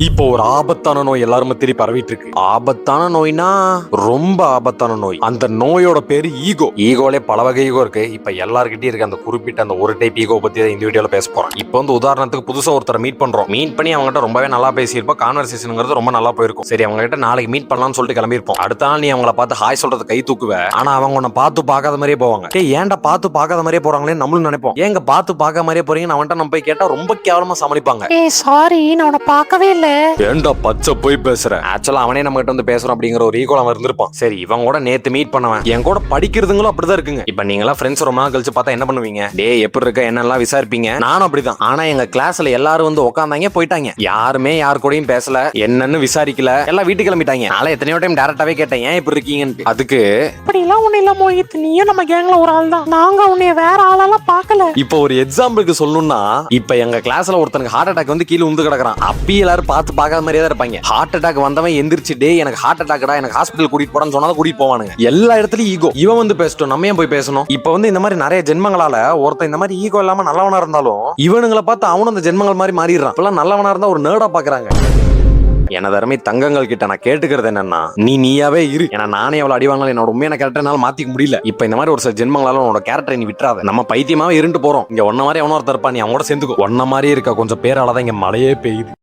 இப்போ ஒரு ஆபத்தான நோய் எல்லாருமே திருப்பி பரவிட்டு இருக்கு. ஆபத்தான நோய்னா ரொம்ப ஆபத்தான நோய். அந்த நோயோட பேரு ஈகோ. ஈகோலே பல வகை ஈகோ இருக்கு. இப்ப எல்லார்கிட்டயும் இருக்க அந்த குறிப்பிட்ட அந்த ஒரு டைப் ஈகோ பத்தி இந்த வீடியோல பேச போறோம். இப்போ உதாரணத்துக்கு புதுசா ஒருத்தரை மீட் பண்றோம். மீட் பண்ணி அவங்ககிட்ட ரொம்பவே நல்லா பேசியிருப்போம். கான்வர்சேஷனுங்கிறது ரொம்ப நல்லா போயிருக்கும். சரி, அவங்க கிட்ட நாளைக்கு மீட் பண்ணலாம்னு சொல்லிட்டு கிளம்பியிருப்போம். அடுத்த நாள் நீ அவங்கள பார்த்து ஹாய் சொல்றது கை தூக்குவ. ஆனா அவங்க உன்னை பார்த்து பார்க்காத மாதிரியே போவாங்க. ஏன்டா பார்த்து பார்க்காத மாதிரியே போறாங்களே நம்மளும் நினைப்போம். ஏங்க பார்த்து பார்க்காத மாதிரியே போறீங்கன்னு அவன்கிட்ட நம்ம போய் கேட்டா ரொம்ப கேவலமா சமாளிப்பாங்க. சாரி, நான் உன்னை பார்க்கவே இல்ல. ஏண்டா பச்சை போய் பேசுற. ஆக்சுவலா அவனே நம்ம கிட்ட வந்து பேசுறோம் அப்படிங்கிற ஒரு ஈகோல அவன் இருந்திருப்பான். சரி, இவன் கூட நேத்து மீட் பண்ணவன் என் கூட படிக்கிறதுங்களும் அப்படிதான் இருக்குங்க. இப்ப நீங்களா ஃப்ரெண்ட்ஸ் ரொம்ப நாள் கழிச்சு பார்த்தா என்ன பண்ணுவீங்க? டேய் எப்படி இருக்க என்னெல்லாம் விசாரிப்பீங்க. நானும் அப்படிதான். ஆனா எங்க கிளாஸ்ல எல்லாரும் வந்து உட்காந்தாங்க போயிட்டாங்க. யாருமே யார் கூடயும் பேசல, என்னன்னு விசாரிக்கல, எல்லாம் வீட்டுக்கு கிளம்பிட்டாங்க. நாளை எத்தனையோ டைம் டைரக்டாவே கேட்டேன் ஏன் இப்படி இருக்கீங்கன்னு. அதுக்கு அப்படி எல்லாம் ஒண்ணு இல்ல மோஹித், நீயும் நம்ம கேங்ல ஒரு ஆள் தான். நாங்க உன்னைய வேற ஆளெல்லாம் பார்க்கல. இப்போ ஒரு எக்ஸாம்பிளுக்கு சொல்லணும்னா, இப்ப எங்க கிளாஸ்ல ஒருத்தனுக்கு ஹார்ட் அட்டாக் வந்து கீழே உந்து கிடக்குறான். அப்பயே எல்லாரும் பார்த்து பார்க்காத மாதிரியே தான் இருப்பாங்க. ஹார்ட் அட்டாக் வந்தவன் எந்திரிச்சு டே எனக்கு ஹார்ட் அட்டாக்டா எனக்கு ஹாஸ்பிட்டல் கூட்டிட்டு போறான்னு சொன்னா கூட்டிட்டு போவானுங்க. எல்லா இடத்துலயும் ஈகோ. இவன் வந்து பேசட்டும், நம்ம ஏன் போய் பேசணும்? இப்ப வந்து இந்த மாதிரி நிறைய ஜென்மங்களால ஒருத்தன் இந்த மாதிரி ஈகோ இல்லாம நல்லவனா இருந்தாலும் இவனுங்களை பார்த்து அவனும் அந்த ஜென்மங்கள் மாதிரி மாறிடுறான். இப்பெல்லாம் நல்லவனா இருந்தா ஒரு நேர்டா பாக்குறாங்க. எனது அருமை தங்கங்கள் கிட்ட நான் கேட்டுக்கிறது என்னன்னா, நீயாவே இரு. ஏன்னா நானே எவ்வளவு அடிவாங்க என்னோட உண்மையான கேரக்டர்னால மாத்திக்க முடியல. இப்ப இந்த மாதிரி ஒரு சில ஜென்மங்களால உன்னோட கேரக்டரை நீ விட்டுறாத. நம்ம பைத்தியமாவே இருண்டு போறோம். இங்க ஒன்ன மாதிரி எவனோ ஒருத்தர் இருப்பா, நீ அவனோட சேர்ந்துக்கோ. ஒன்ன மாதிரி இருக்க கொஞ்சம் பேராலதான் இங்க மழையே பெய்யுது.